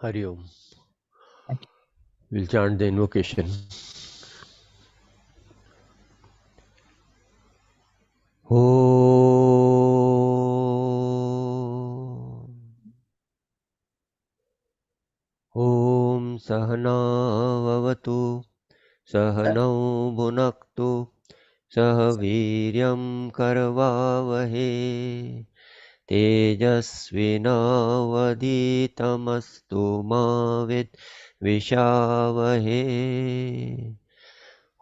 Hari Om. Thank We'll chant the invocation. Om Sahana Vavatu Sahanau Bhunaktu Sahaviryam Karavavahe Tejasvinavaditamastu Mavid Vishavahe.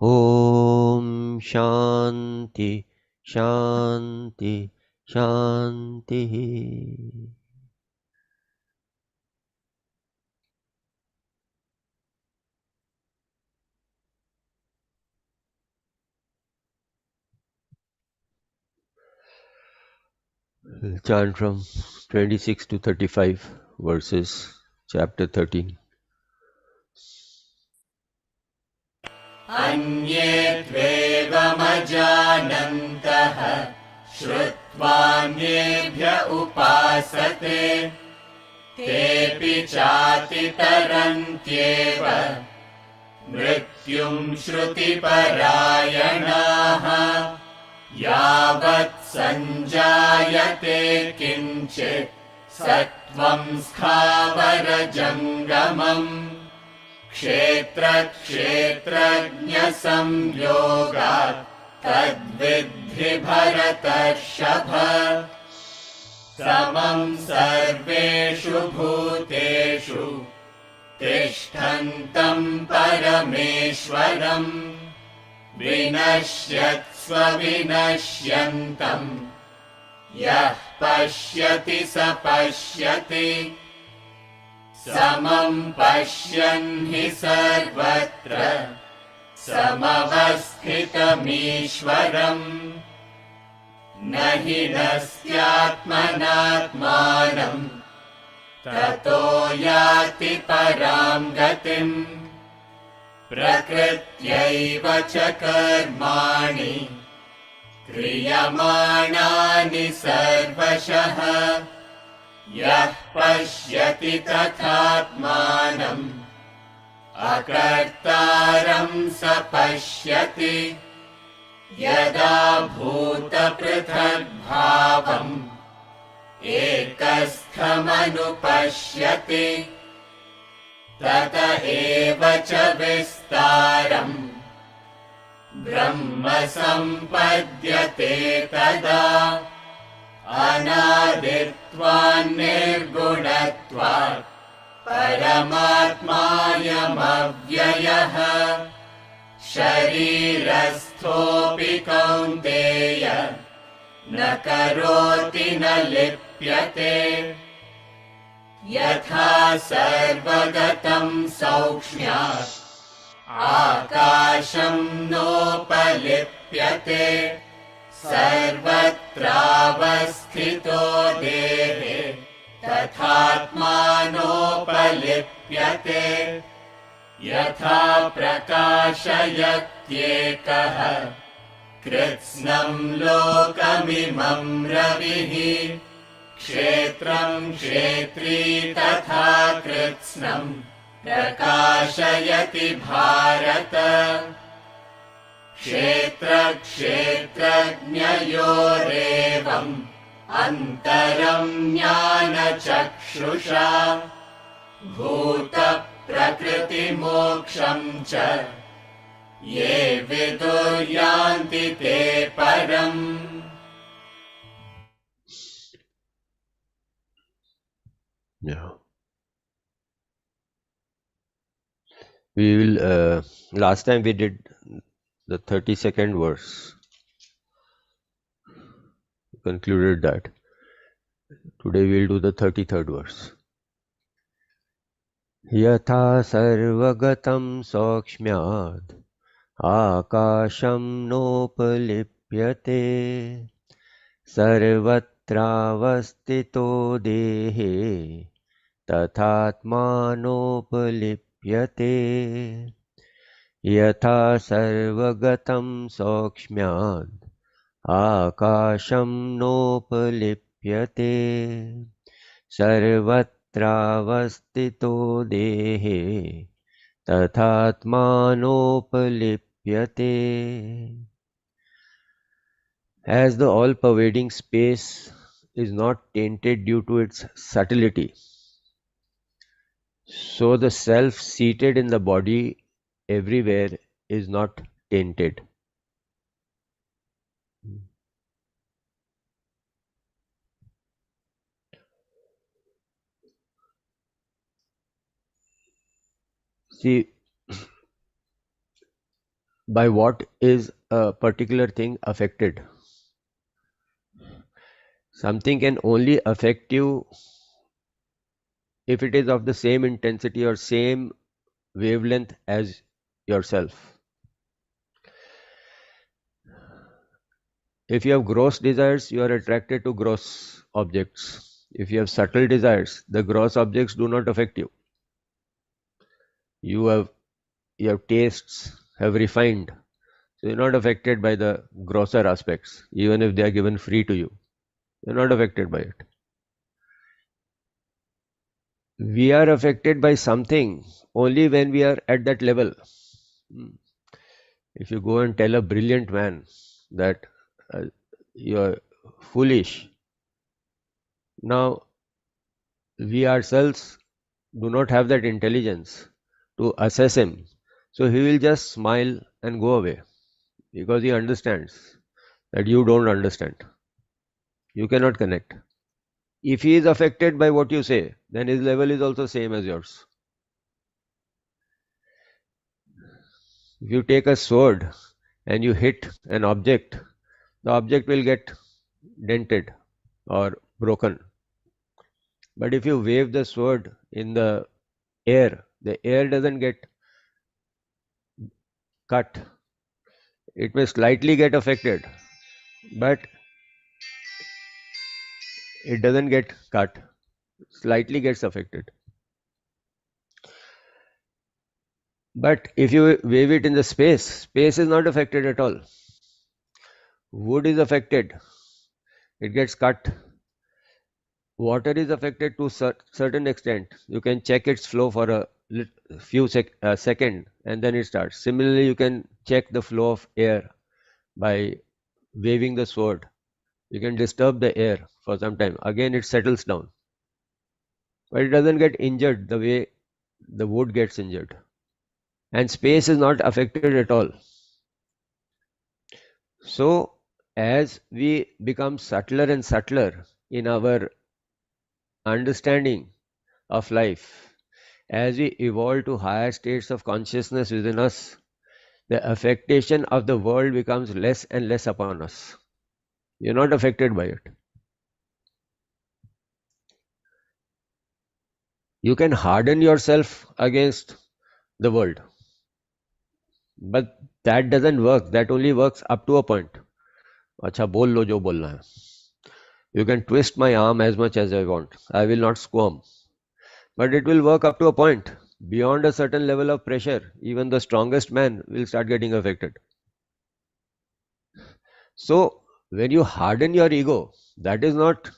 Om Shanti Shanti Shanti. We'll chant from 26 to 35 verses, chapter 13. अन्ये त्वेवमजानन्तः श्रुत्वान्येभ्य उपासते तेऽपि चातितरन्त्येव मृत्युम् श्रुतिपरायणाः यावत् सञ्जायते किञ्चित् सत्त्वम् स्थावरजङ्गमम् क्षेत्रक्षेत्रज्ञसंयोगात् तद्विद्धि भरतर्षभ समम् सर्वेषु भूतेषु तिष्ठन्तम् परमेश्वरम् विनश्यत्स्व विनश्यन्तम् यः पश्यति स पश्यति समम् पश्यन् हि सर्वत्र समवस्थितमीश्वरम् न हि नस्त्यात्मनात्मानम् ततो याति पराम् गतिम् प्रकृत्यैव च कर्माणि क्रियमाणानि सर्वशः यः पश्यति तथात्मानम् अकर्तारम् स पश्यति यदा भूतपृथग्भावम् एकस्थमनुपश्यति तत एव च विस्तारम् ब्रह्म सम्पद्यते तदा अनादित्वान्निर्गुणत्वात् परमात्मायमव्ययः शरीरस्थोऽपि कौन्तेय न करोति न लिप्यते यथा सर्वगतम् सौक्ष्म्यात् आकाशम् नोपलिप्यते सर्वत्रावस्थितो देहे तथात्मानोपलिप्यते यथा प्रकाशयत्येकः कृत्स्नम् लोकमिमम् रविः क्षेत्रम् क्षेत्री तथा कृत्स्नम् प्रकाशयति भारत क्षेत्रक्षेत्रज्ञयोरेवम् अन्तरम् ज्ञानचक्षुषा भूतप्रकृतिमोक्षम् च ये विदुर्यान्ति ते परम्. Yeah. We will, last time we did the 32nd verse. Concluded that. Today we will do the 33rd verse. Yatha sarvagatam sakshmyad akasham nopalipyate sarvatravastito dehe tathatmanopalipyate yatha sarvagatam sakshmyad akasham nopalipyate sarvatra यत्रावस्थितो देहे तथात्मानोपलिप्यते. As the all-pervading space is not tainted due to its subtlety, so the self seated in the body everywhere is not tainted. See, by what is a particular thing affected? Something can only affect you if it is of the same intensity or same wavelength as yourself. If you have gross desires, you are attracted to gross objects. If you have subtle desires, the gross objects do not affect you. Your tastes have refined, so you're not affected by the grosser aspects, even if they are given free to you. You're not affected by it. We are affected by something only when we are at that level. If you go and tell a brilliant man that you're foolish, now we ourselves do not have that intelligence to assess him. So he will just smile and go away because he understands that you don't understand. You cannot connect. If he is affected by what you say, then his level is also same as yours. If you take a sword and you hit an object, the object will get dented or broken. But if you wave the sword in the air doesn't get cut. It may slightly get affected, but it doesn't get cut. Slightly gets affected. But if you wave it in the space is not affected at all. Wood is affected. It gets cut. Water is affected to certain extent. You can check its flow for a few second and then it starts. Similarly, you can check the flow of air by waving the sword. You can disturb the air for some time. Again, it settles down. But it doesn't get injured the way the wood gets injured. And space is not affected at all. So, as we become subtler and subtler in our understanding of life, as we evolve to higher states of consciousness within us, the affectation of the world becomes less and less upon us. You're not affected by it. You can harden yourself against the world, but that doesn't work. That only works up to a point. अच्छा बोल लो जो बोलना है. You can twist my arm as much as I want. I will not squirm. But it will work up to a point. Beyond a certain level of pressure, even the strongest man will start getting affected. So, when you harden your ego, that is not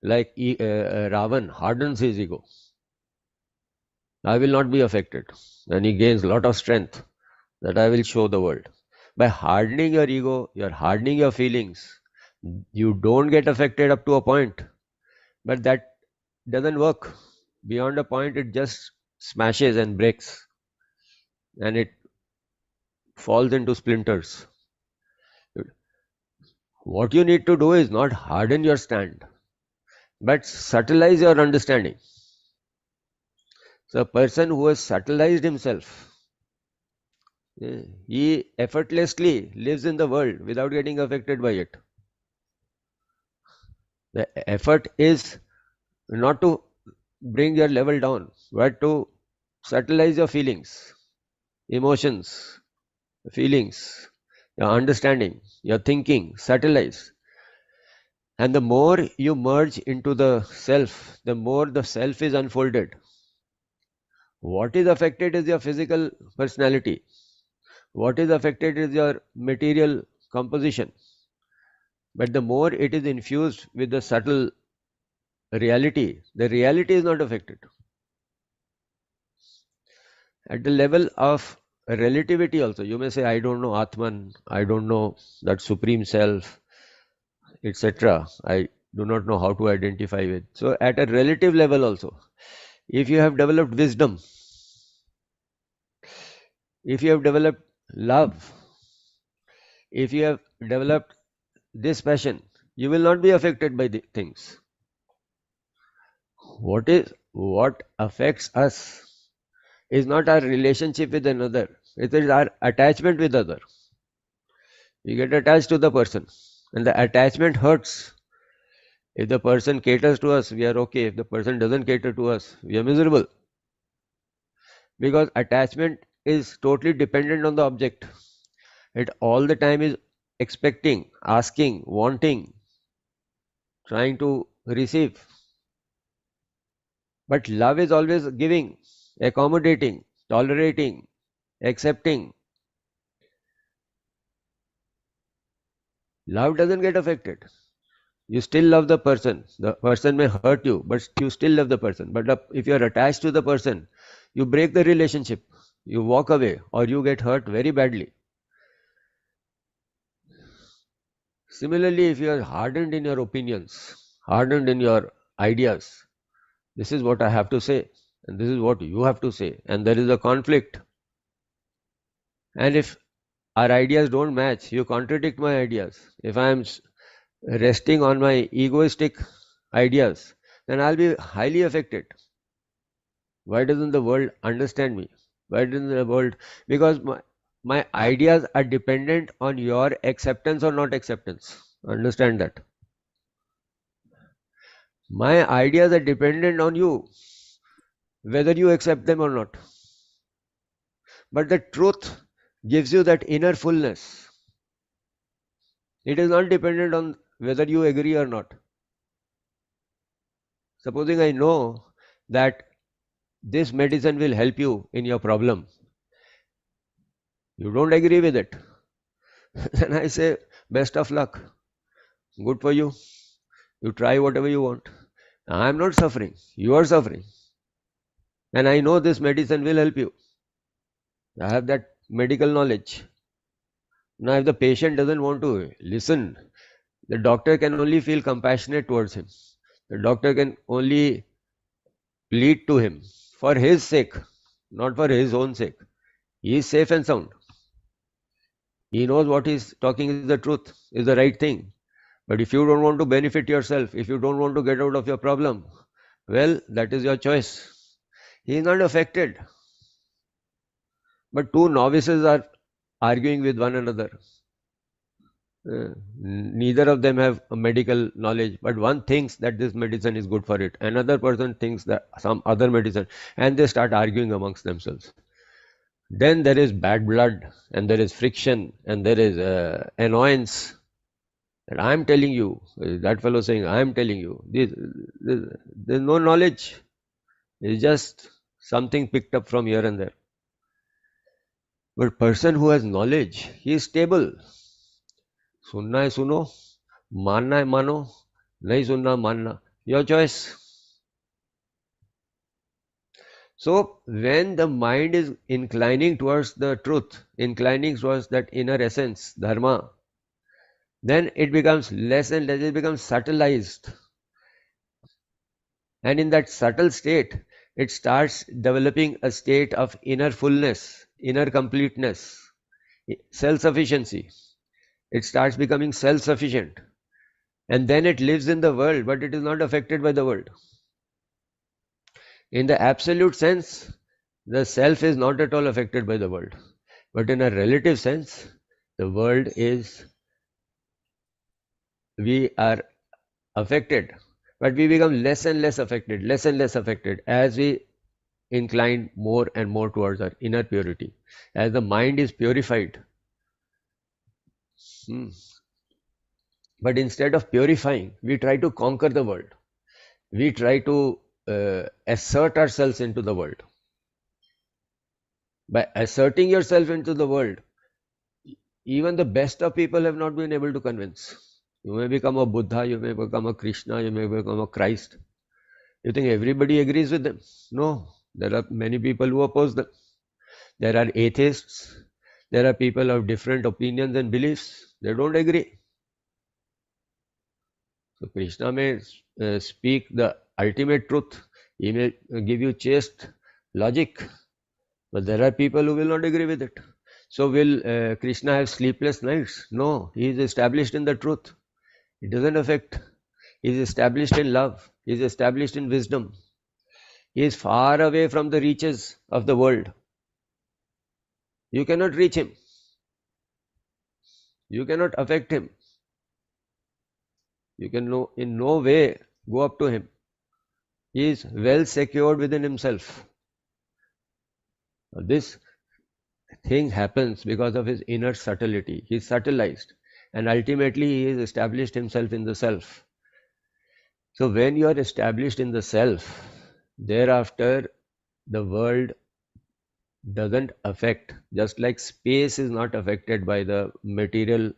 like Ravan hardens his ego. I will not be affected. And he gains a lot of strength that I will show the world. By hardening your ego, you're hardening your feelings. You don't get affected up to a point. But that doesn't work. Beyond a point, it just smashes and breaks. And it falls into splinters. What you need to do is not harden your stand, but subtleize your understanding. So a person who has subtleized himself, he effortlessly lives in the world without getting affected by it. The effort is not to bring your level down, but to subtleize your feelings, emotions, feelings, your understanding, your thinking, subtleize. And the more you merge into the self, the more the self is unfolded. What is affected is your physical personality. What is affected is your material composition. But the more it is infused with the subtle reality, the reality is not affected. At the level of relativity also, you may say, I don't know Atman, I don't know that Supreme Self, etc. I do not know how to identify with. So at a relative level also, if you have developed wisdom, if you have developed love, if you have developed this passion, you will not be affected by the things. What affects us is not our relationship with another, it is our attachment with other. We get attached to the person, and the attachment hurts. If the person caters to us, we are okay. If the person doesn't cater to us, we are miserable. Because attachment is totally dependent on the object. It all the time is expecting, asking, wanting, trying to receive. But love is always giving, accommodating, tolerating, accepting. Love doesn't get affected. You still love the person. The person may hurt you, but you still love the person. But if you are attached to the person, you break the relationship. You walk away or you get hurt very badly. Similarly, if you are hardened in your opinions, hardened in your ideas, this is what I have to say, and this is what you have to say, and there is a conflict. And if our ideas don't match, you contradict my ideas. If I am resting on my egoistic ideas, then I'll be highly affected. Why doesn't the world understand me? Why doesn't the world? Because my ideas are dependent on your acceptance or not acceptance. Understand that. My ideas are dependent on you, whether you accept them or not. But the truth gives you that inner fullness. It is not dependent on whether you agree or not. Supposing I know that this medicine will help you in your problem, you don't agree with it, then I say, best of luck, good for you, you try whatever you want. I am not suffering, you are suffering, and I know this medicine will help you. I have that medical knowledge. Now if the patient doesn't want to listen, the doctor can only feel compassionate towards him. The doctor can only plead to him for his sake, not for his own sake. He is safe and sound. He knows what he's talking is the truth, is the right thing. But if you don't want to benefit yourself, if you don't want to get out of your problem, well, that is your choice. He is not affected. But two novices are arguing with one another. Neither of them have a medical knowledge, but one thinks that this medicine is good for it. Another person thinks that some other medicine, and they start arguing amongst themselves. Then there is bad blood, and there is friction, and there is annoyance. And I am telling you, that fellow saying, I am telling you. There's no knowledge. It's just something picked up from here and there. But person who has knowledge, he is stable. सुनना है सुनो, मानना है मानो, नहीं सुनना मानना, your choice. So when the mind is inclining towards the truth, inclining towards that inner essence, dharma, then it becomes less and less, it becomes subtilized. And in that subtle state, it starts developing a state of inner fullness, inner completeness, self-sufficiency. It starts becoming self-sufficient. And then it lives in the world, but it is not affected by the world. In the absolute sense, the self is not at all affected by the world. But in a relative sense, the world is, we are affected. But we become less and less affected as we incline more and more towards our inner purity. As the mind is purified. But instead of purifying, we try to conquer the world. We try to assert ourselves into the world. By asserting yourself into the world, even the best of people have not been able to convince. You may become a Buddha, you may become a Krishna, you may become a Christ. You think everybody agrees with them? No, there are many people who oppose them. There are atheists. There are people of different opinions and beliefs. They don't agree. So Krishna may speak the ultimate truth. He may give you chaste logic, but there are people who will not agree with it. So will Krishna have sleepless nights? No, he is established in the truth. It doesn't affect. He is established in love. He is established in wisdom. He is far away from the reaches of the world. You cannot reach him. You cannot affect him. You can in no way go up to him. He is well secured within himself. This thing happens because of his inner subtlety. He is subtilized, and ultimately he is established himself in the self. So when you are established in the self, thereafter the world doesn't affect, just like space is not affected by the material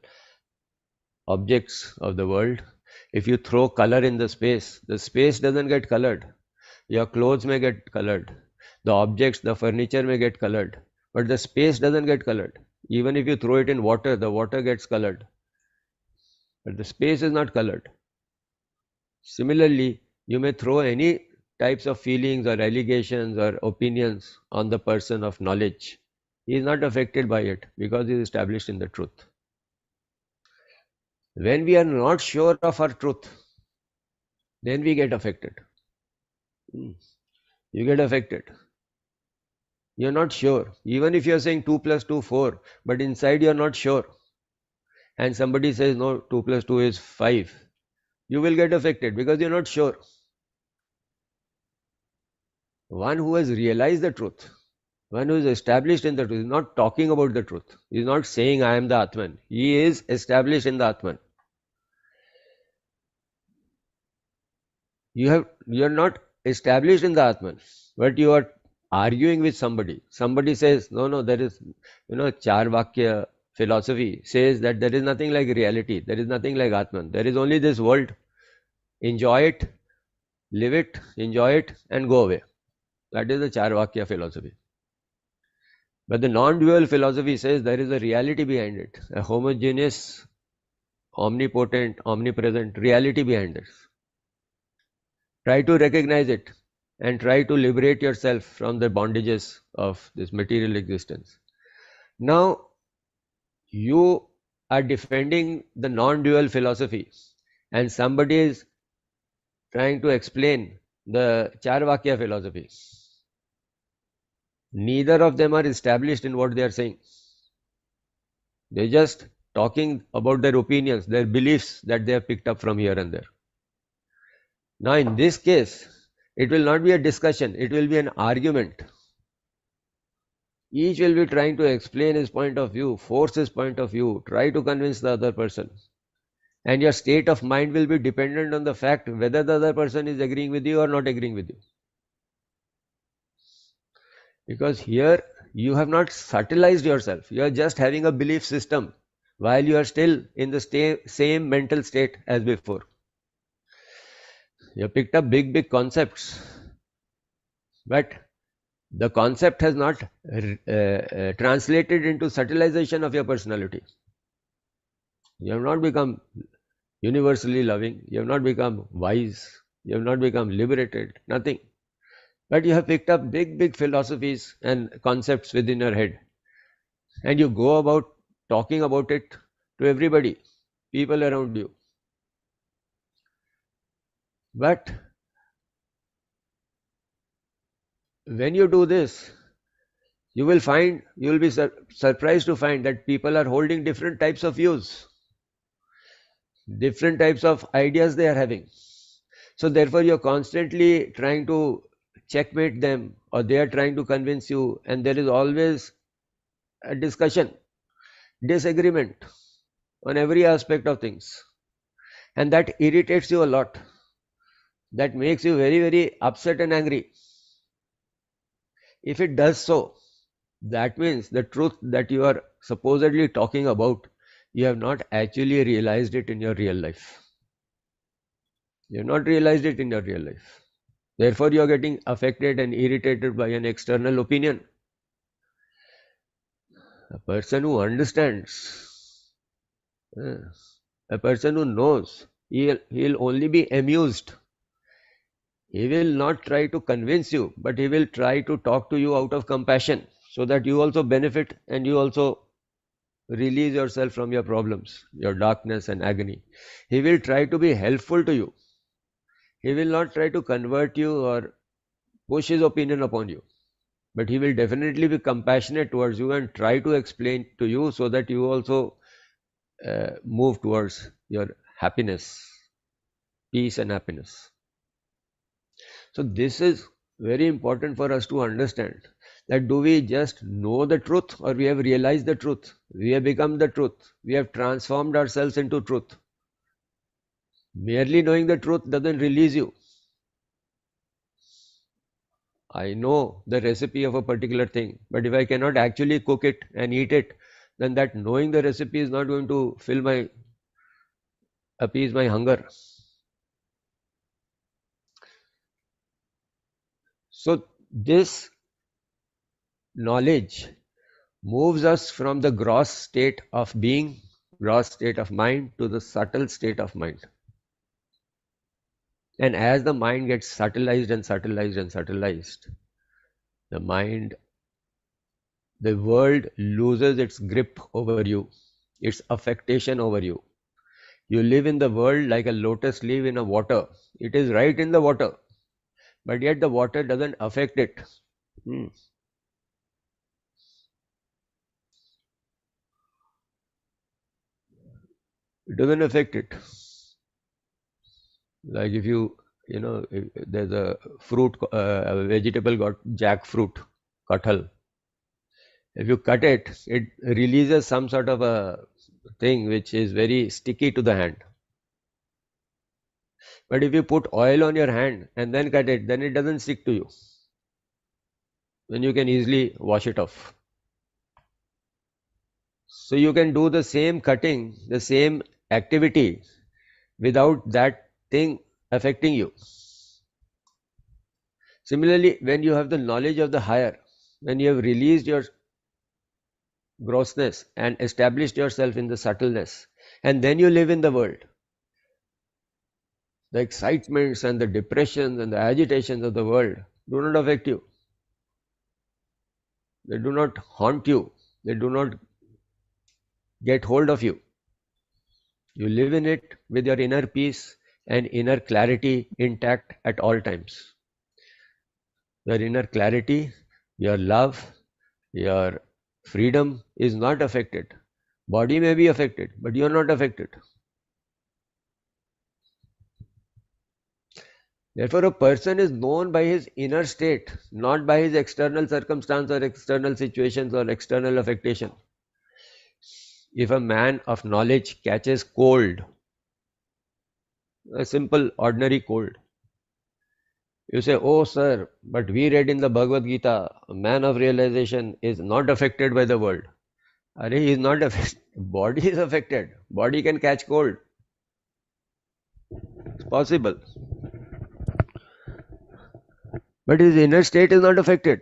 objects of the world. If you throw color in the space doesn't get colored. Your clothes may get colored, the objects, the furniture may get colored, but the space doesn't get colored. Even if you throw it in water, the water gets colored, but the space is not colored. Similarly, you may throw any types of feelings or allegations or opinions on the person of knowledge. He is not affected by it because he is established in the truth. When we are not sure of our truth, then we get affected. You get affected. You're not sure. Even if you're saying 2 plus 2, 4, but inside you're not sure. And somebody says, no, 2 plus 2 is 5. You will get affected because you're not sure. One who has realized the truth, one who is established in the truth, is not talking about the truth. He is not saying, I am the Atman. He is established in the Atman. You are not established in the Atman, but you are arguing with somebody. Somebody says, no, there is, Charvakya philosophy says that there is nothing like reality. There is nothing like Atman. There is only this world. Enjoy it, live it, enjoy it, and go away. That is the Charvakya philosophy. But the non-dual philosophy says there is a reality behind it, a homogeneous, omnipotent, omnipresent reality behind it. Try to recognize it and try to liberate yourself from the bondages of this material existence. Now, you are defending the non-dual philosophy and somebody is trying to explain the Charvakya philosophy. Neither of them are established in what they are saying. They're just talking about their opinions, their beliefs that they have picked up from here and there. Now, in this case, it will not be a discussion, it will be an argument. Each will be trying to explain his point of view, force his point of view, try to convince the other person. And your state of mind will be dependent on the fact whether the other person is agreeing with you or not agreeing with you. Because here you have not subtilized yourself. You are just having a belief system while you are still in the same mental state as before. You have picked up big concepts, but the concept has not translated into subtilization of your personality. You have not become universally loving. You have not become wise. You have not become liberated. Nothing. But you have picked up big philosophies and concepts within your head. And you go about talking about it to everybody, people around you. But when you do this, you will be surprised to find that people are holding different types of views, different types of ideas they are having. So therefore you're constantly trying to checkmate them, or they are trying to convince you, and there is always a discussion, disagreement on every aspect of things. And that irritates you a lot. That makes you very upset and angry. If it does so, that means the truth that you are supposedly talking about, you have not actually realized it in your real life. You have not realized it in your real life. Therefore, you are getting affected and irritated by an external opinion. A person who understands, a person who knows, he'll only be amused. He will not try to convince you, but he will try to talk to you out of compassion so that you also benefit and you also release yourself from your problems, your darkness and agony. He will try to be helpful to you. He will not try to convert you or push his opinion upon you, but he will definitely be compassionate towards you and try to explain to you so that you also move towards your happiness, peace, and happiness. So, this is very important for us to understand that do we just know the truth or we have realized the truth? We have become the truth. We have transformed ourselves into truth. Merely knowing the truth doesn't release you. I know the recipe of a particular thing, but if I cannot actually cook it and eat it, then that knowing the recipe is not going to appease my hunger. So this knowledge moves us from the gross state of being, gross state of mind, to the subtle state of mind. And as the mind gets subtilized and subtilized and subtilized, the world loses its grip over you, its affectation over you. You live in the world like a lotus leaf in a water. It is right in the water, but yet the water doesn't affect it. Hmm. It doesn't affect it. Like if there's a fruit, a vegetable got jackfruit, kathal. If you cut it, it releases some sort of a thing which is very sticky to the hand. But if you put oil on your hand and then cut it, then it doesn't stick to you. Then you can easily wash it off. So you can do the same cutting, the same activity without that thing affecting you. Similarly, when you have the knowledge of the higher, when you have released your grossness and established yourself in the subtleness, and then you live in the world, the excitements and the depressions and the agitations of the world do not affect you. They do not haunt you. They do not get hold of you. You live in it with your inner peace and inner clarity intact at all times. Your inner clarity, your love, your freedom is not affected. Body may be affected, but you are not affected. Therefore, a person is known by his inner state, not by his external circumstance or external situations or external affectation. If a man of knowledge catches cold, a simple ordinary cold, you say, oh sir, but we read in the Bhagavad Gita, a man of realization is not affected by the world. He is not affected. Body is affected. Body can catch cold. It's possible. But his inner state is not affected.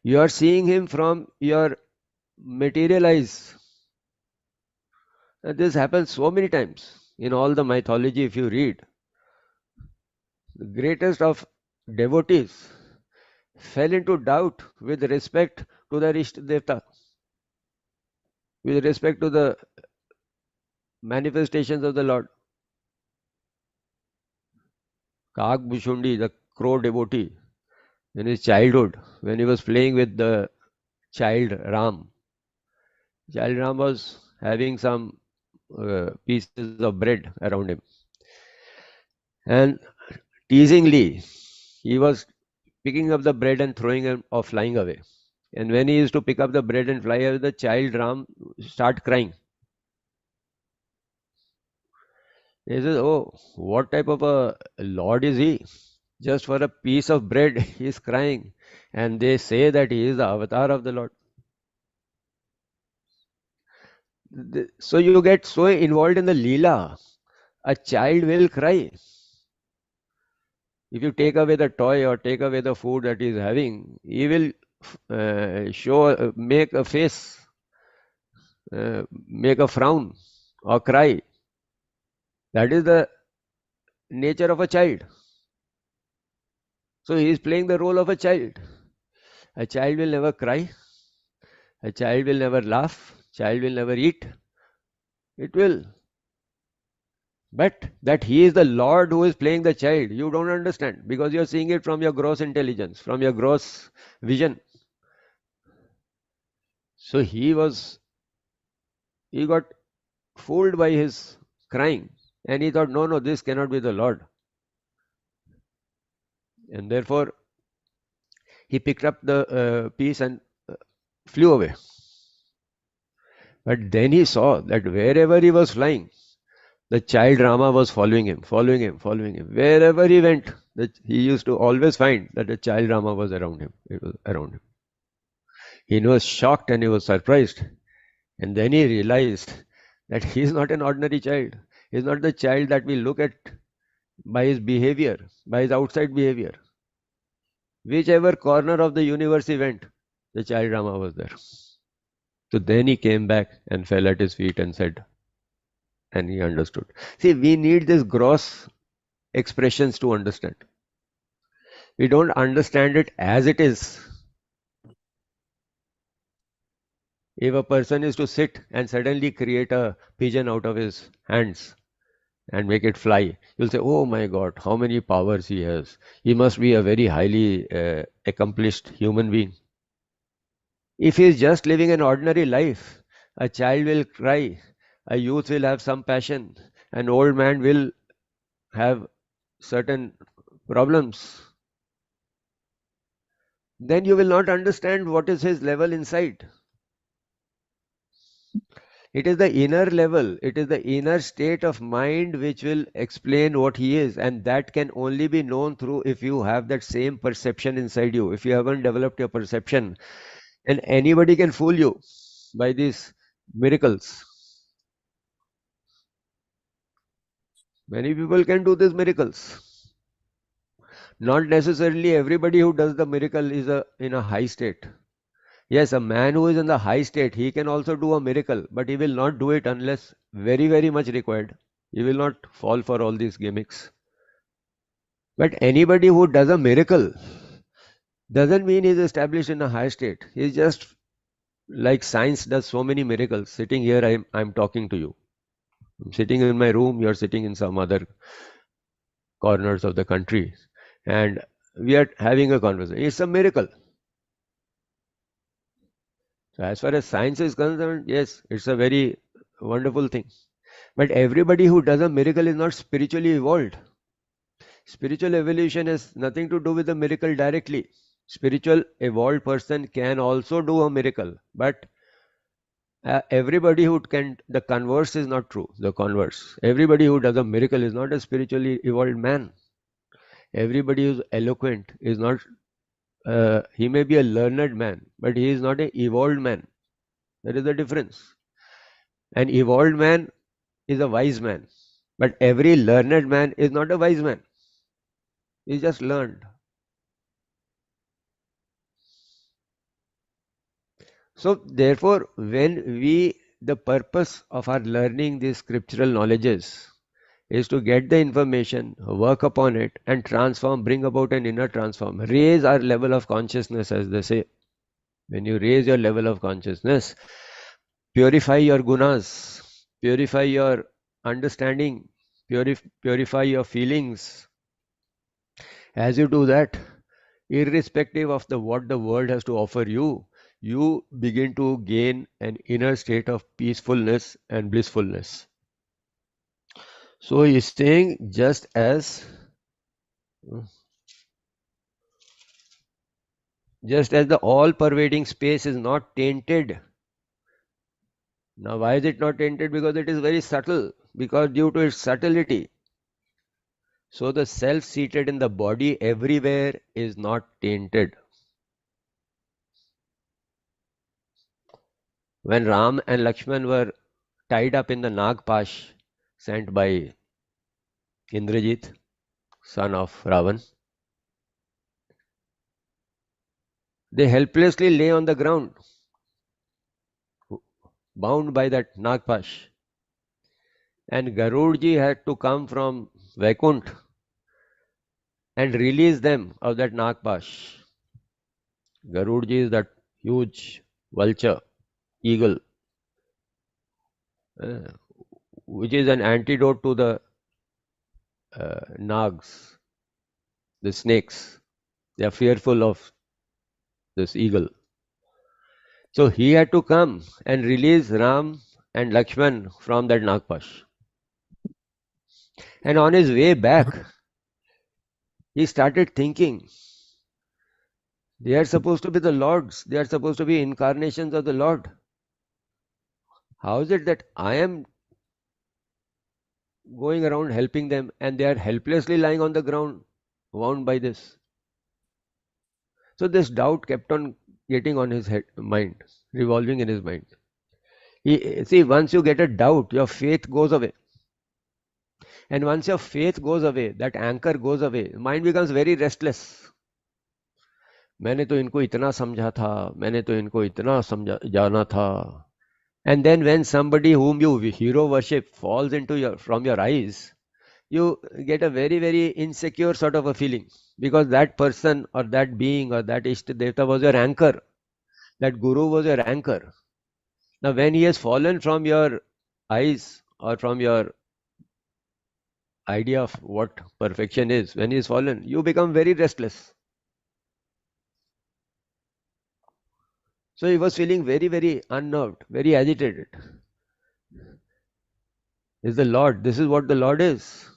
You are seeing him from your material eyes. And this happens so many times in all the mythology if you read. The greatest of devotees fell into doubt with respect to their Ishta Devta, with respect to the manifestations of the Lord. Kag Bhushundi, the crow devotee, in his childhood, when he was playing with the child Ram was having some pieces of bread around him. And teasingly, he was picking up the bread and throwing it or flying away. And when he used to pick up the bread and fly away, the child Ram start crying. He says, oh, what type of a Lord is he? Just for a piece of bread, he is crying. And they say that he is the avatar of the Lord. So you get so involved in the Leela, a child will cry. If you take away the toy or take away the food that he is having, he will make a face, make a frown or cry. That is the nature of a child. So he is playing the role of a child. A child will never cry. A child will never laugh. Child will never eat. It will. But that he is the Lord who is playing the child, you don't understand because you're seeing it from your gross intelligence, from your gross vision. So he got fooled by his crying and he thought, no, no, this cannot be the Lord. And therefore, he picked up the piece and flew away. But then he saw that wherever he was flying, the child Rama was following him, following him, following him. Wherever he went, he used to always find that the child Rama was around him. It was around him. He was shocked and he was surprised. And then he realized that he is not an ordinary child. He is not the child that we look at by his behavior, by his outside behavior. Whichever corner of the universe he went, the child Rama was there. So then he came back and fell at his feet and said, and he understood. See, we need these gross expressions to understand. We don't understand it as it is. If a person is to sit and suddenly create a pigeon out of his hands and make it fly, you'll say, oh my God, how many powers he has. He must be a very highly accomplished human being. If he is just living an ordinary life, a child will cry, a youth will have some passion, an old man will have certain problems. Then you will not understand what is his level inside. It is the inner level, it is the inner state of mind which will explain what he is, and that can only be known through if you have that same perception inside you. If you haven't developed your perception, and anybody can fool you by these miracles. Many people can do these miracles. Not necessarily everybody who does the miracle is in a high state. Yes, a man who is in the high state, he can also do a miracle, but he will not do it unless very, very much required. He will not fall for all these gimmicks. But anybody who does a miracle doesn't mean he's established in a high state. He's just like science does so many miracles. Sitting here, I'm talking to you. I'm sitting in my room, you're sitting in some other corners of the country, and we are having a conversation. It's a miracle. So as far as science is concerned, yes, it's a very wonderful thing. But everybody who does a miracle is not spiritually evolved. Spiritual evolution has nothing to do with the miracle directly. Spiritual evolved person can also do a miracle, but everybody who can, the converse is not true. The converse. Everybody who does a miracle is not a spiritually evolved man. Everybody who's eloquent is not, he may be a learned man, but he is not an evolved man. There is a difference. An evolved man is a wise man, but every learned man is not a wise man. He just learned. So therefore, the purpose of our learning these scriptural knowledges is to get the information, work upon it, and transform, bring about an inner transform, raise our level of consciousness, as they say. When you raise your level of consciousness, purify your gunas, purify your understanding, purify your feelings. As you do that, irrespective of what the world has to offer you, you begin to gain an inner state of peacefulness and blissfulness. So he is saying, just as the all-pervading space is not tainted. Now, why is it not tainted? Because it is very subtle. Because due to its subtlety. So the self seated in the body everywhere is not tainted. When Ram and Lakshman were tied up in the Nagpash sent by Indrajit, son of Ravan, They helplessly lay on the ground, bound by that Nagpash. And Garudji had to come from Vaikunt and release them of that Nagpash. Garudji is that huge vulture, eagle, uh, which is an antidote to the nags, the snakes. They are fearful of this eagle. So he had to come and release Ram and Lakshman from that Nagpash. And on his way back, he started thinking, they are supposed to be the Lords, they are supposed to be incarnations of the Lord. How is it that I am going around helping them and they are helplessly lying on the ground, wound by this? So this doubt kept on getting on his mind, revolving in his mind. See, once you get a doubt, your faith goes away. And once your faith goes away, that anchor goes away, mind becomes very restless. मैंने तो इनको इतना समझा था, मैंने तो इनको इतना समझा जाना था. And then when somebody whom you hero worship falls into your from your eyes, you get a very, very insecure sort of a feeling, because that person or that being or that Ishta Devta was your anchor. That Guru was your anchor. Now when he has fallen from your eyes or from your idea of what perfection is, when he is fallen, you become very restless. So he was feeling very, very unnerved, very agitated. Is the Lord, this is what the Lord is.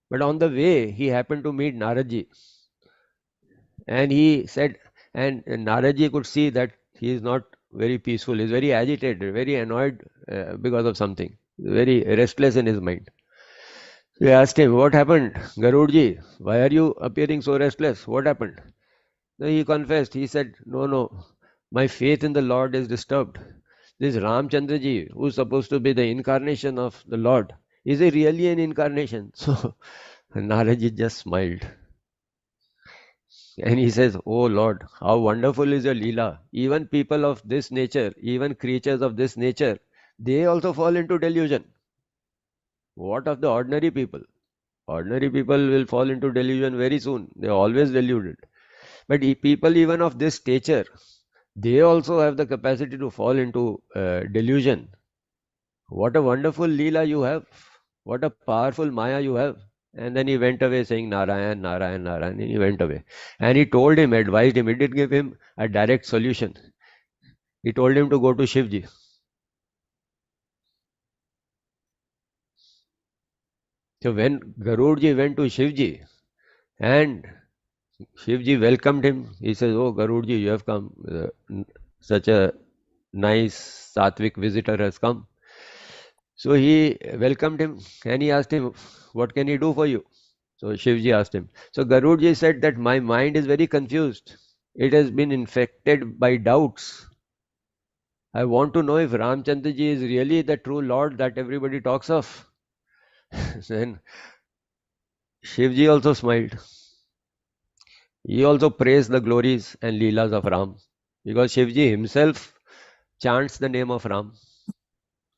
But on the way, he happened to meet Naradji. And he said, and Naradji could see that he is not very peaceful. He is very agitated, very annoyed because of something, very restless in his mind. So he asked him, what happened, Garudji? Why are you appearing so restless? What happened? So he confessed. He said, no, my faith in the Lord is disturbed. This Ramchandraji, who is supposed to be the incarnation of the Lord, is he really an incarnation? So Naraji just smiled. And he says, oh Lord, how wonderful is your Leela. Even people of this nature, even creatures of this nature, they also fall into delusion. What of the ordinary people? Ordinary people will fall into delusion very soon. They are always deluded. But people even of this stature, they also have the capacity to fall into delusion. What a wonderful Leela you have. What a powerful Maya you have. And then he went away saying Narayan, Narayan, Narayan. And he went away. And he told him, advised him. He didn't give him a direct solution. He told him to go to Shivji. So when Garudji went to Shivji and Shivji welcomed him, he says, oh Garudji, you have come. Such a nice Satvik visitor has come. So he welcomed him and he asked him, what can he do for you? So Shivji asked him. So Garudji said that my mind is very confused. It has been infected by doubts. I want to know if Ramchandraji is really the true Lord that everybody talks of. Then Shivji also smiled. He also praised the glories and leelas of Ram, because Shivji himself chants the name of Ram.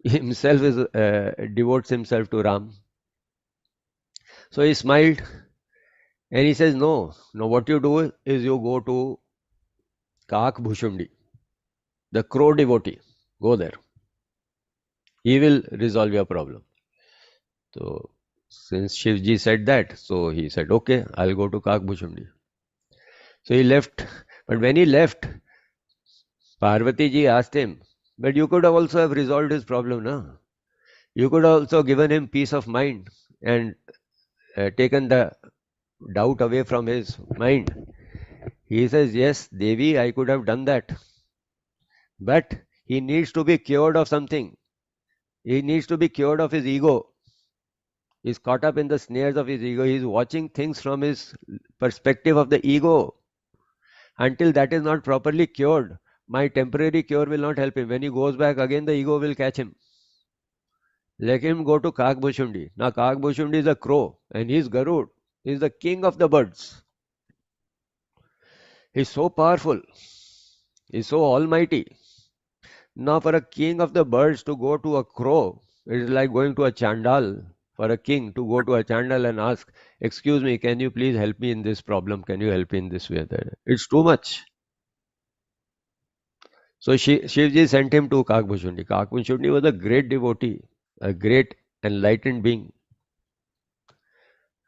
He himself devotes himself to Ram. So he smiled and he says, no, what you do is you go to Kak Bhushundi, the crow devotee. Go there. He will resolve your problem. So since Shivji said that, so he said, okay, I'll go to Kak Bhushundi. So he left. But when he left, Parvati ji asked him, but you could have also have resolved his problem, no? You could have also given him peace of mind and taken the doubt away from his mind. He says, yes, Devi, I could have done that. But he needs to be cured of something. He needs to be cured of his ego. He's caught up in the snares of his ego. He's watching things from his perspective of the ego. Until that is not properly cured, my temporary cure will not help him. When he goes back, again the ego will catch him. Let him go to Kakbhushundi. Now Kakbhushundi is a crow and he is Garud. He is the king of the birds. He's so powerful. He's so almighty. Now, for a king of the birds to go to a crow, it is like going to a chandal. For a king to go to a chandal and ask, "Excuse me, can you please help me in this problem? Can you help me in this way?" It's too much. So Shivji sent him to Kakbhushundi. Kakbhushundi was a great devotee, a great enlightened being.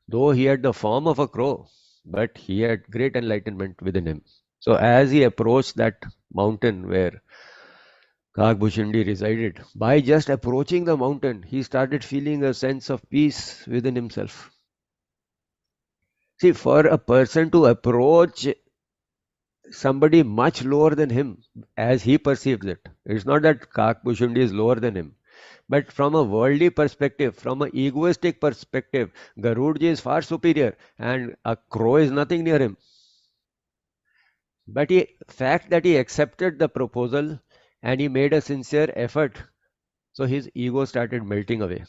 Though he had the form of a crow, but he had great enlightenment within him. So as he approached that mountain where Kakbhushundi resided, by just approaching the mountain, he started feeling a sense of peace within himself. See, for a person to approach somebody much lower than him, as he perceives it, it's not that Kakbhushundi is lower than him, but from a worldly perspective, from an egoistic perspective, Garudji is far superior and a crow is nothing near him. But the fact that he accepted the proposal and he made a sincere effort, so his ego started melting away.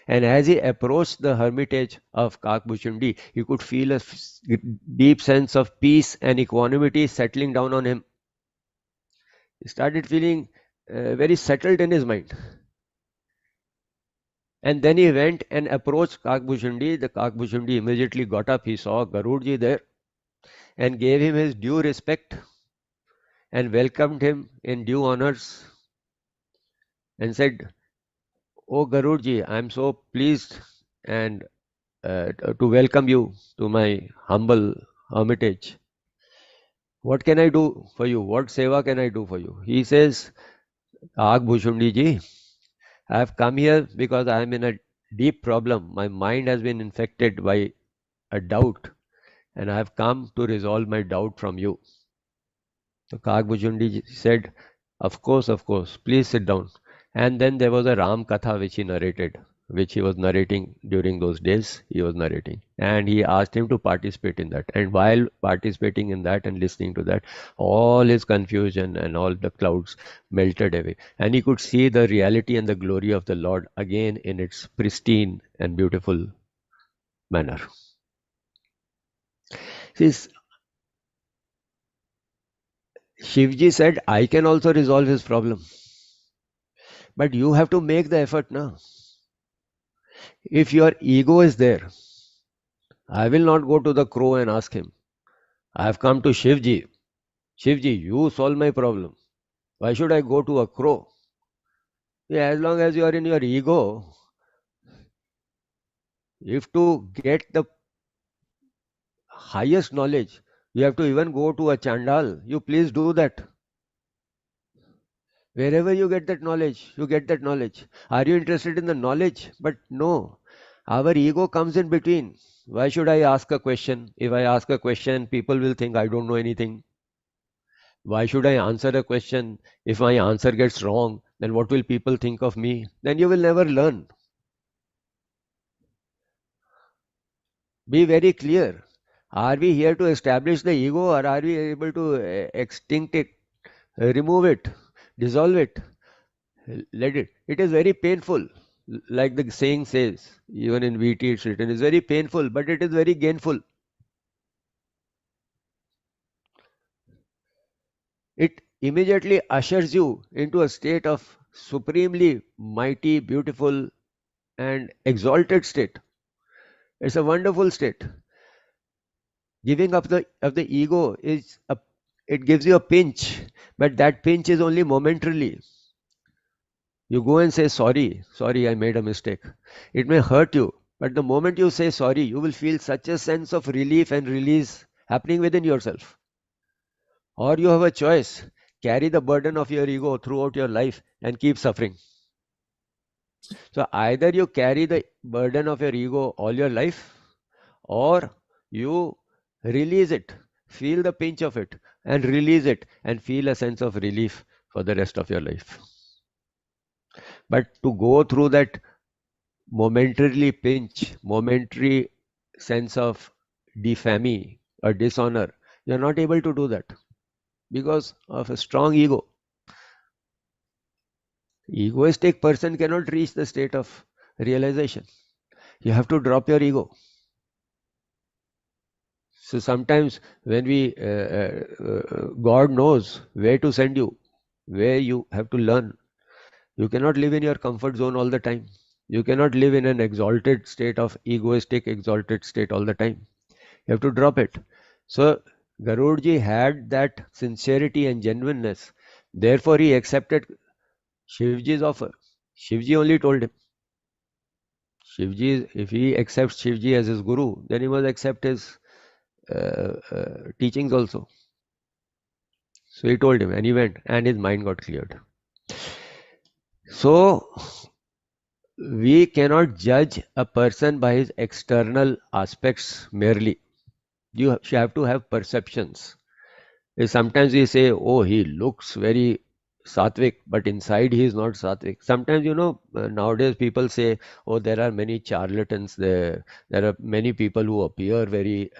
And as he approached the hermitage of Kakbhushundi, he could feel a deep sense of peace and equanimity settling down on him. He started feeling very settled in his mind. And then he went and approached Kakbhushundi. The Kakbhushundi immediately got up. He saw Garudji there and gave him his due respect and welcomed him in due honors and said, "Oh Garudji, I am so pleased and to welcome you to my humble hermitage. What can I do for you? What seva can I do for you?" He says, "Kakbhushundi ji, I have come here because I am in a deep problem. My mind has been infected by a doubt and I have come to resolve my doubt from you." So Kakbhushundi said, of course, please sit down." And then there was a Ram Katha which he narrated, which he was narrating during those days. He was narrating. And he asked him to participate in that. And while participating in that and listening to that, all his confusion and all the clouds melted away. And he could see the reality and the glory of the Lord again in its pristine and beautiful manner. See, Shivji said, "I can also resolve his problem. But you have to make the effort now. If your ego is there, I will not go to the crow and ask him. I have come to Shivji. Shivji, you solve my problem. Why should I go to a crow?" Yeah, as long as you are in your ego, if to get the highest knowledge, you have to even go to a chandal. You please do that. Wherever you get that knowledge, you get that knowledge. Are you interested in the knowledge? But no, our ego comes in between. Why should I ask a question? If I ask a question, people will think I don't know anything. Why should I answer a question? If my answer gets wrong, then what will people think of me? Then you will never learn. Be very clear. Are we here to establish the ego or are we able to extinct it, remove it, dissolve it, let it? It is very painful. Like the saying says, even in VT it's written, it's very painful, but it is very gainful. It immediately ushers you into a state of supremely mighty, beautiful, and exalted state. It's a wonderful state. Giving up of the ego it gives you a pinch, but that pinch is only momentarily. You go and say sorry, I made a mistake. It may hurt you, but the moment you say sorry, you will feel such a sense of relief and release happening within yourself. Or you have a choice: carry the burden of your ego throughout your life and keep suffering. So either you carry the burden of your ego all your life, or you release it, feel the pinch of it, and release it, and feel a sense of relief for the rest of your life. But to go through that momentarily pinch, momentary sense of defamy or dishonor, you're not able to do that because of a strong ego. Egoistic person cannot reach the state of realization. You have to drop your ego. So sometimes when God knows where to send you, where you have to learn. You cannot live in your comfort zone all the time. You cannot live in an exalted state of egoistic, exalted state all the time. You have to drop it. So Garudji had that sincerity and genuineness. Therefore, he accepted Shivji's offer. Shivji only told him. Shivji, if he accepts Shivji as his guru, then he must accept his teachings also. So he told him, and he went, and his mind got cleared. So we cannot judge a person by his external aspects merely. You have to have perceptions. Sometimes we say, oh, he looks very sattvic, but inside he is not sattvic. Sometimes, nowadays people say, oh, there are many charlatans there. There are many people who appear very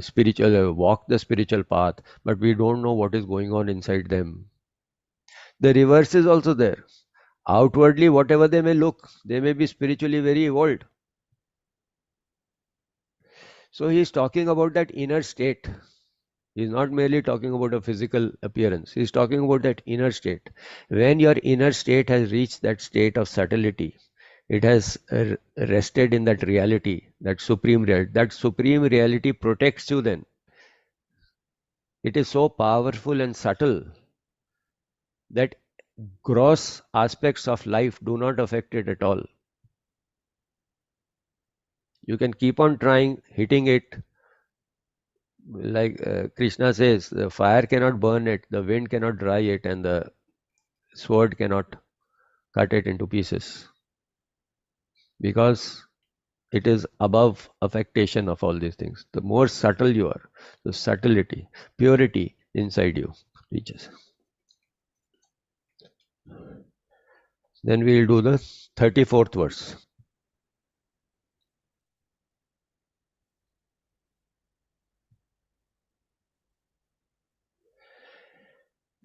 spiritual, walk the spiritual path, but we don't know what is going on inside them. The reverse is also there. Outwardly, whatever they may look, they may be spiritually very evolved. So he is talking about that inner state. He is not merely talking about a physical appearance. He is talking about that inner state. When your inner state has reached that state of subtlety, it has rested in that reality, that supreme reality. That supreme reality protects you then. It is so powerful and subtle that gross aspects of life do not affect it at all. You can keep on trying, hitting it. Like Krishna says, the fire cannot burn it, the wind cannot dry it, and the sword cannot cut it into pieces, because it is above affectation of all these things. The more subtle you are, the subtlety, purity inside you reaches. Then we will do the 34th verse.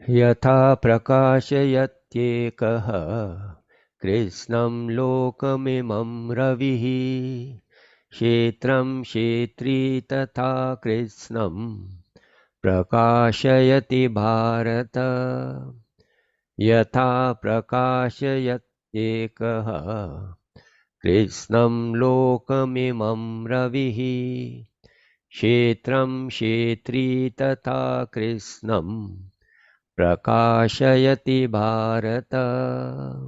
Yatha prakashayatyekaha Krishnam lokamimam ravihi Kshetram kshetri tatha Krishnam prakashayati bharata Yatha prakashayatyekaha Krishnam lokamimam ravihi Kshetram kshetri tatha Krishnam prakashayati bharata.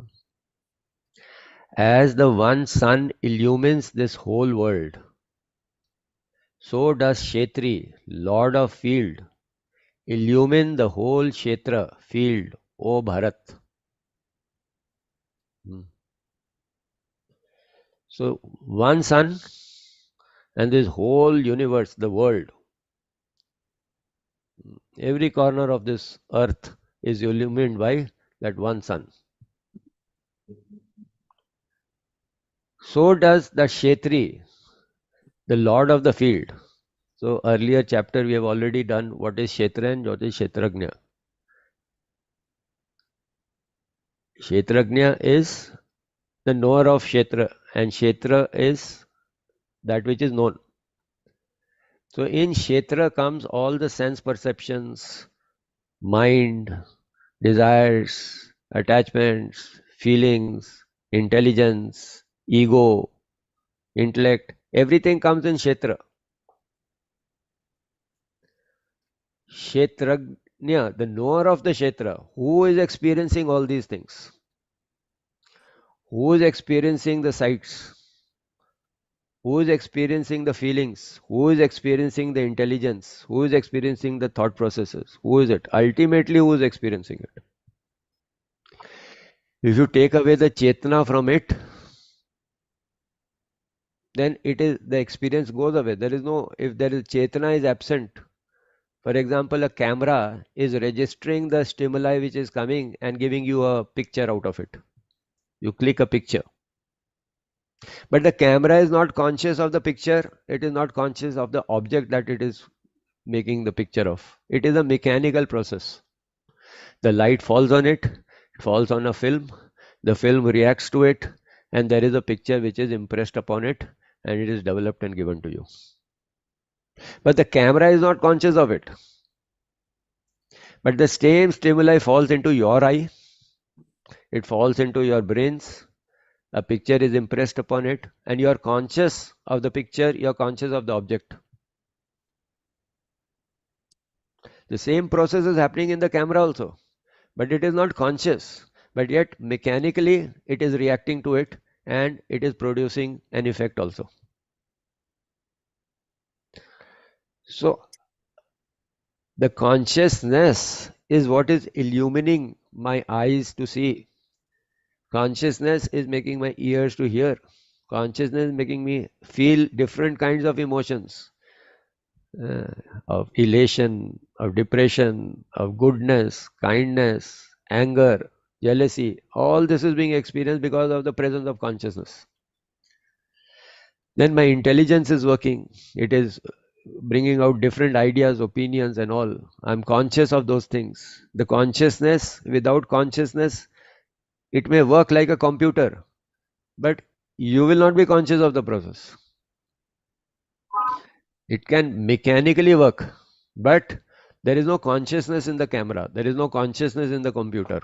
As the one sun illumines this whole world, so does Kshetri, Lord of field, illumine the whole Kshetra, field, O Bharat. So one sun and this whole universe, the world, every corner of this earth is illumined by that one sun. So does the Kshetri, the Lord of the field. So earlier chapter we have already done what is Kshetra and what is Kshetragnya. Kshetragnya is the knower of Kshetra, and Kshetra is that which is known. So in Kshetra comes all the sense perceptions, mind, desires, attachments, feelings, intelligence, ego, intellect, everything comes in Kshetra. Kshetragnya, the knower of the Kshetra, who is experiencing all these things? Who is experiencing the sights? Who is experiencing the feelings? Who is experiencing the intelligence? Who is experiencing the thought processes? Who is it? Ultimately, who is experiencing it? If you take away the Chetna from it, then it is the experience goes away. There is no, if there is Chetna is absent. For example, a camera is registering the stimuli which is coming and giving you a picture out of it. You click a picture. But the camera is not conscious of the picture. It is not conscious of the object that it is making the picture of. It is a mechanical process. The light falls on it, it falls on a film, the film reacts to it, and there is a picture which is impressed upon it, and it is developed and given to you. But the camera is not conscious of it. But the same stimuli falls into your eye, it falls into your brains, a picture is impressed upon it, and you are conscious of the picture, you are conscious of the object. The same process is happening in the camera also, but it is not conscious. But yet, mechanically, it is reacting to it and it is producing an effect also. So, the consciousness is what is illumining my eyes to see. Consciousness is making my ears to hear. Consciousness is making me feel different kinds of emotions, uh, of elation, of depression, of goodness, kindness, anger, jealousy. All this is being experienced because of the presence of consciousness. Then my intelligence is working. It is bringing out different ideas, opinions, and all. I'm conscious of those things. The consciousness, without consciousness, it may work like a computer, but you will not be conscious of the process. It can mechanically work, but there is no consciousness in the camera, there is no consciousness in the computer,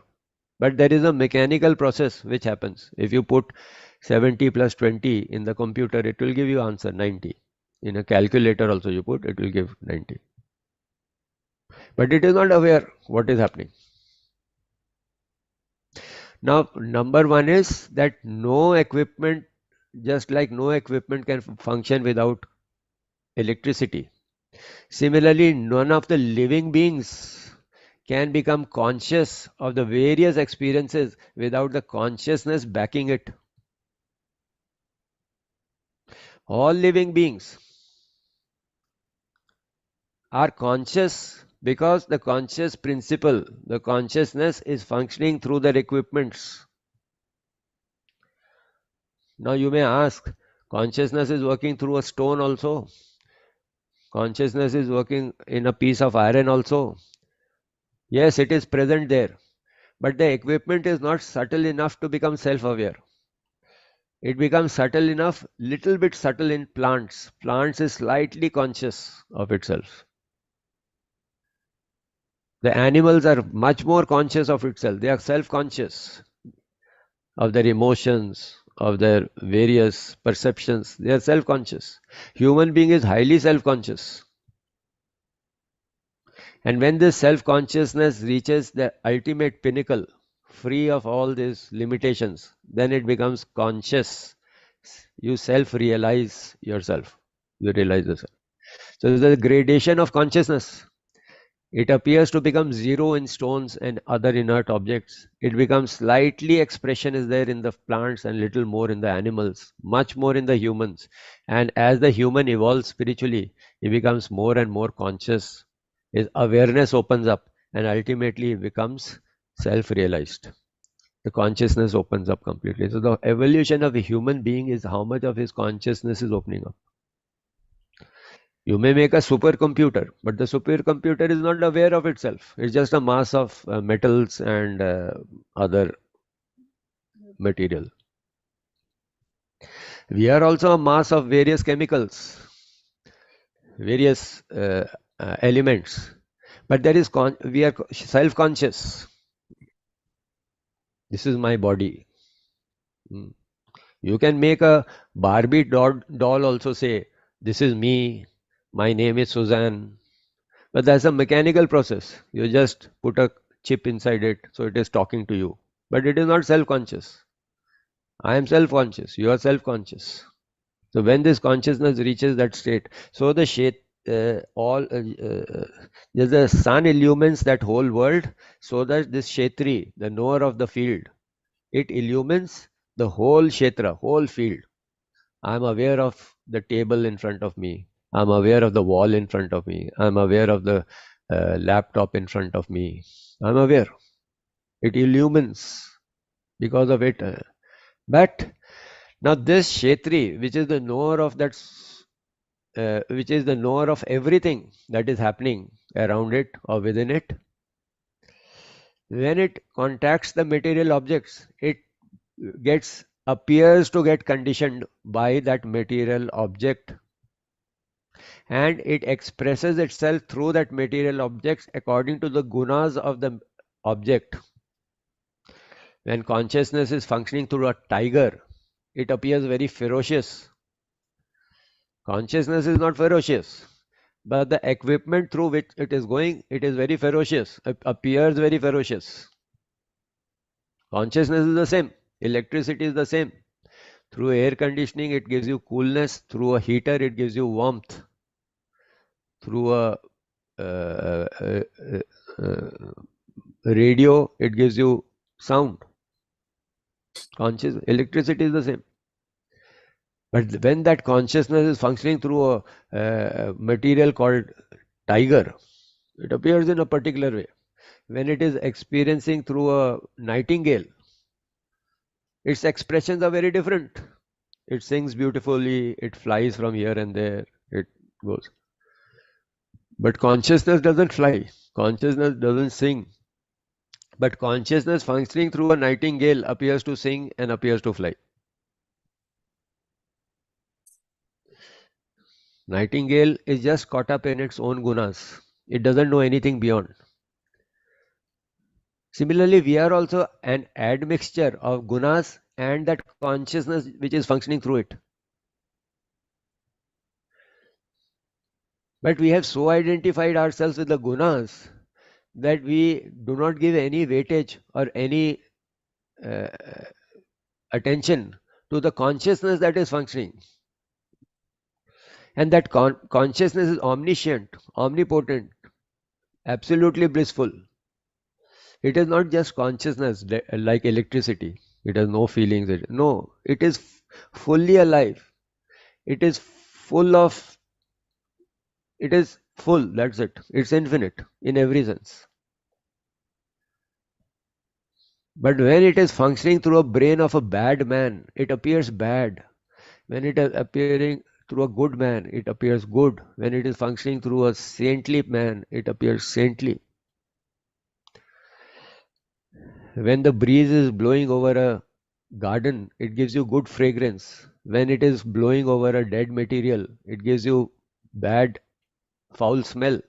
but there is a mechanical process which happens. If you put 70 plus 20 in the computer, it will give you answer 90. In a calculator also you put, it will give 90. But it is not aware what is happening. Now, number one is that no equipment, just like no equipment can function without electricity. Similarly, none of the living beings can become conscious of the various experiences without the consciousness backing it. All living beings are conscious because the conscious principle, the consciousness is functioning through their equipments. Now you may ask, consciousness is working through a stone also. Consciousness is working in a piece of iron also. Yes, it is present there, but the equipment is not subtle enough to become self-aware. It becomes subtle enough, little bit subtle in plants. Plants is slightly conscious of itself. The animals are much more conscious of itself. They are self-conscious of their emotions, of their various perceptions. They are self-conscious. Human being is highly self-conscious. And when this self-consciousness reaches the ultimate pinnacle, free of all these limitations, then it becomes conscious. You self-realize yourself. You realize yourself. So there's a gradation of consciousness. It appears to become zero in stones and other inert objects. It becomes slightly expression is there in the plants and little more in the animals, much more in the humans. And as the human evolves spiritually, he becomes more and more conscious. His awareness opens up and ultimately he becomes self-realized. The consciousness opens up completely. So the evolution of a human being is how much of his consciousness is opening up. You may make a supercomputer, but the supercomputer is not aware of itself. It's just a mass of metals and other material. We are also a mass of various chemicals, various elements, but there is we are self-conscious. This is my body. You can make a Barbie doll also say, this is me, my name is Suzanne. But that's a mechanical process. You just put a chip inside it, so it is talking to you. But it is not self-conscious. I am self-conscious. You are self-conscious. So when this consciousness reaches that state, so the the sun illumines that whole world, so that this Kshetri, the knower of the field, it illumines the whole Kshetra, whole field. I am aware of the table in front of me. I'm aware of the wall in front of me. I'm aware of the laptop in front of me. I'm aware. It illumines because of it. But now this Kshetri, which is the knower of that, which is the knower of everything that is happening around it or within it, when it contacts the material objects, it appears to get conditioned by that material object. and it expresses itself through that material objects according to the gunas of the object. When consciousness is functioning through a tiger, it appears very ferocious. Consciousness is not ferocious, but the equipment through which it is going, it is very ferocious, it appears very ferocious. Consciousness is the same, electricity is the same. Through air conditioning, it gives you coolness. Through a heater, it gives you warmth. Through a uh, uh, uh, radio, it gives you sound. Conscious electricity is the same. But when that consciousness is functioning through a material called tiger, it appears in a particular way. When it is experiencing through a nightingale, its expressions are very different. It sings beautifully, it flies from here and there, it goes. But consciousness doesn't fly, consciousness doesn't sing. But consciousness functioning through a nightingale appears to sing and appears to fly. Nightingale is just caught up in its own gunas. It doesn't know anything beyond. Similarly, we are also an admixture of gunas and that consciousness which is functioning through it. But we have so identified ourselves with the gunas that we do not give any weightage or any uh, attention to the consciousness that is functioning. And that consciousness is omniscient, omnipotent, absolutely blissful. It is not just consciousness like electricity. It has no feelings. No, it is fully alive. It is full of, it is full, that's it. It's infinite in every sense. But when it is functioning through a brain of a bad man, it appears bad. When it is appearing through a good man, it appears good. When it is functioning through a saintly man, it appears saintly. When the breeze is blowing over a garden, it gives you good fragrance. When it is blowing over a dead material, it gives you bad, foul smell.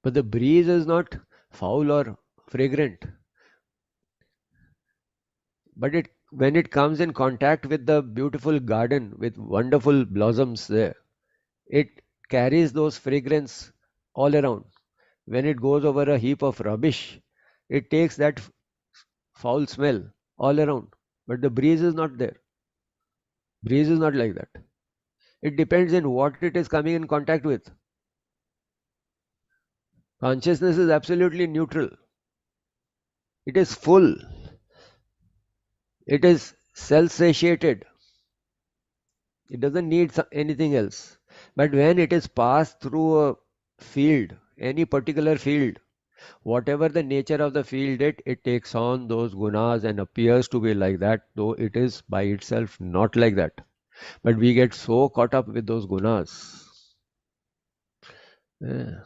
But the breeze is not foul or fragrant. But when it comes in contact with the beautiful garden with wonderful blossoms there, it carries those fragrance all around. When it goes over a heap of rubbish, it takes that foul smell all around. But the breeze is not there. Breeze is not like that. It depends on what it is coming in contact with. Consciousness is absolutely neutral. It is full. It is self-satiated. It doesn't need anything else. But when it is passed through a field, any particular field, whatever the nature of the field, it takes on those gunas and appears to be like that, though it is by itself not like that. But we get so caught up with those gunas. Yeah.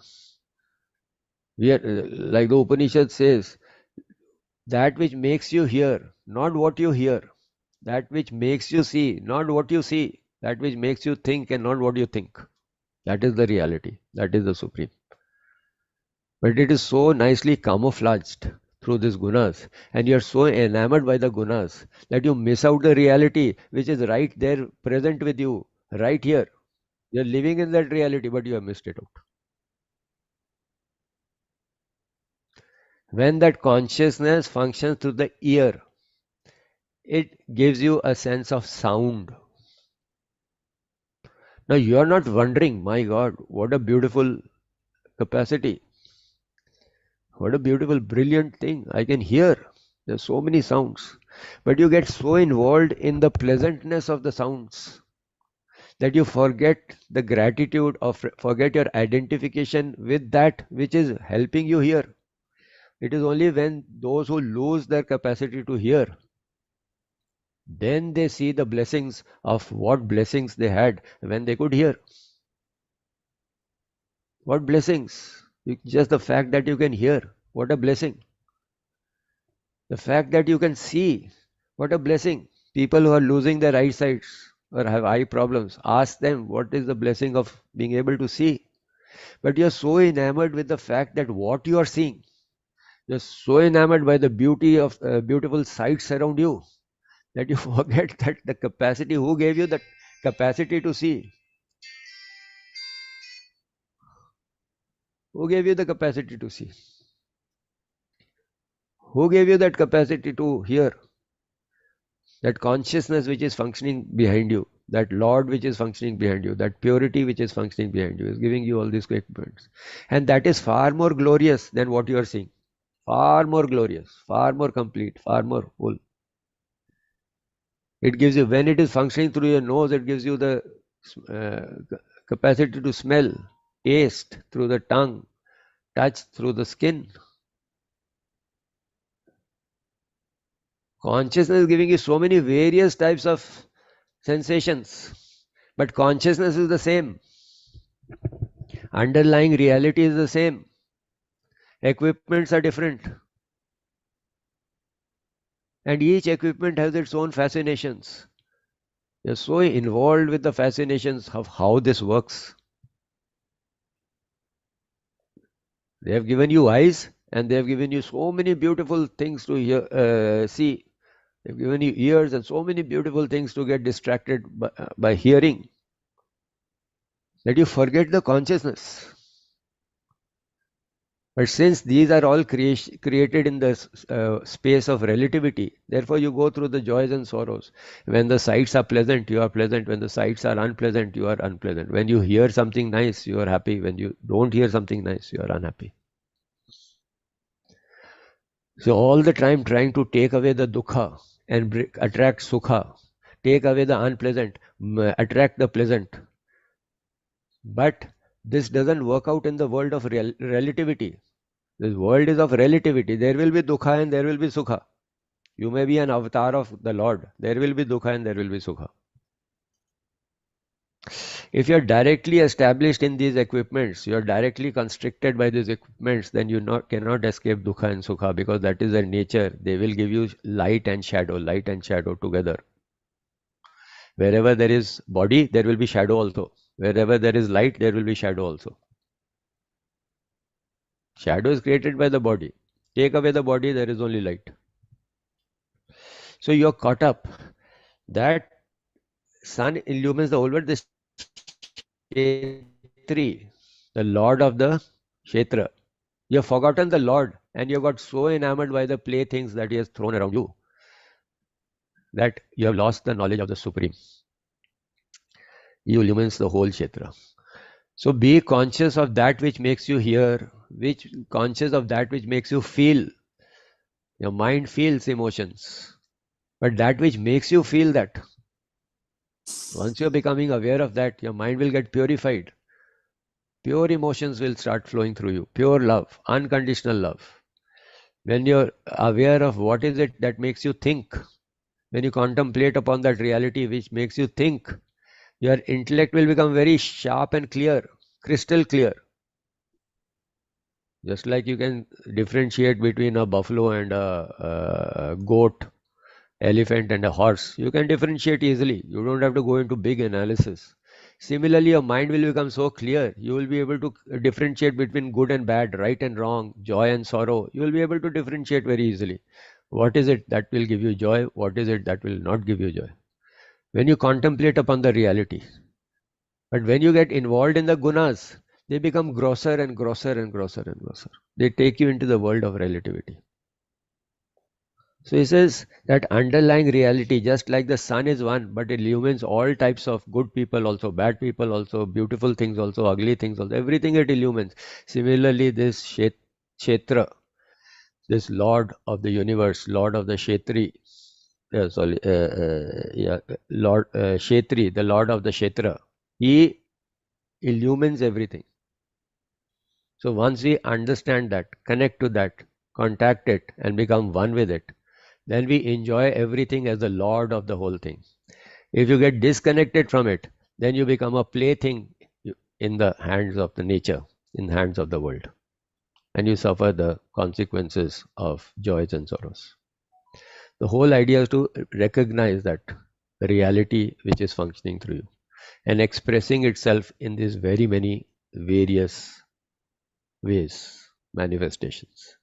We are, like the Upanishad says, that which makes you hear, not what you hear. That which makes you see, not what you see. That which makes you think and not what you think. That is the reality. That is the supreme. But it is so nicely camouflaged through these gunas, and you are so enamored by the gunas that you miss out the reality which is right there, present with you, right here. You are living in that reality, but you have missed it out. When that consciousness functions through the ear, it gives you a sense of sound. Now you are not wondering, my God, what a beautiful capacity. What a beautiful, brilliant thing. I can hear. There's so many sounds. But you get so involved in the pleasantness of the sounds that you forget the gratitude or forget your identification with that which is helping you hear. It is only when those who lose their capacity to hear, then they see the blessings of what blessings they had when they could hear. What blessings? Just the fact that you can hear, what a blessing. The fact that you can see, what a blessing. People who are losing their eyesights, or have eye problems, ask them what is the blessing of being able to see. But you're so enamored with the fact that what you are seeing, you're so enamored by the beauty of beautiful sights around you that you forget that the capacity, who gave you that capacity to see? Who gave you the capacity to see? Who gave you that capacity to hear? That consciousness which is functioning behind you, that Lord which is functioning behind you, that purity which is functioning behind you is giving you all these equipments. And that is far more glorious than what you are seeing. Far more glorious, far more complete, far more full. It gives you, when it is functioning through your nose, it gives you the capacity to smell, taste through the tongue, touch through the skin. Consciousness is giving you so many various types of sensations, but consciousness is the same. Underlying reality is the same. Equipments are different. And each equipment has its own fascinations. You're so involved with the fascinations of how this works. They have given you eyes and they have given you so many beautiful things to hear, see. They've given you ears and so many beautiful things to get distracted by hearing that you forget the consciousness. But since these are all created in the space of relativity, therefore you go through the joys and sorrows. When the sights are pleasant, you are pleasant. When the sights are unpleasant, you are unpleasant. When you hear something nice, you are happy. When you don't hear something nice, you are unhappy. So all the time trying to take away the dukkha and attract sukha, take away the unpleasant, attract the pleasant. But this doesn't work out in the world of relativity. This world is of relativity. There will be dukkha and there will be sukha. You may be an avatar of the Lord. There will be dukkha and there will be sukha. If you are directly established in these equipments, you are directly constricted by these equipments, then you cannot escape dukkha and sukha, because that is their nature. They will give you light and shadow together. Wherever there is body, there will be shadow also. Wherever there is light, there will be shadow also. Shadow is created by the body. Take away the body, there is only light. So you're caught up. That sun illumines the whole world. The Kshetri, the Lord of the Kshetra. You have forgotten the Lord and you got so enamored by the playthings that He has thrown around you that you have lost the knowledge of the Supreme. He illumines the whole Kshetra. So be conscious of that which makes you hear, conscious of that which makes you feel. Your mind feels emotions, but that which makes you feel that, once you're becoming aware of that, your mind will get purified. Pure emotions will start flowing through you. Pure love, unconditional love. When you're aware of what is it that makes you think, when you contemplate upon that reality which makes you think, your intellect will become very sharp and clear, crystal clear. Just like you can differentiate between a buffalo and a goat, elephant and a horse. You can differentiate easily. You don't have to go into big analysis. Similarly, your mind will become so clear. You will be able to differentiate between good and bad, right and wrong, joy and sorrow. You will be able to differentiate very easily. What is it that will give you joy? What is it that will not give you joy? When you contemplate upon the reality. But when you get involved in the gunas, they become grosser and grosser and grosser and grosser. They take you into the world of relativity. So he says that underlying reality, just like the sun is one, but it illumines all types of good people also, bad people also, beautiful things also, ugly things also, everything it illumines. Similarly, this Kshetra, this Lord of the universe, Lord of the Kshetri, Lord Kshetri, the Lord of the Kshetra, he illumines everything. So once we understand that, connect to that, contact it and become one with it, then we enjoy everything as the Lord of the whole thing. If you get disconnected from it, then you become a plaything in the hands of the nature, in the hands of the world. And you suffer the consequences of joys and sorrows. The whole idea is to recognize that reality which is functioning through you and expressing itself in these very many various ways, manifestations.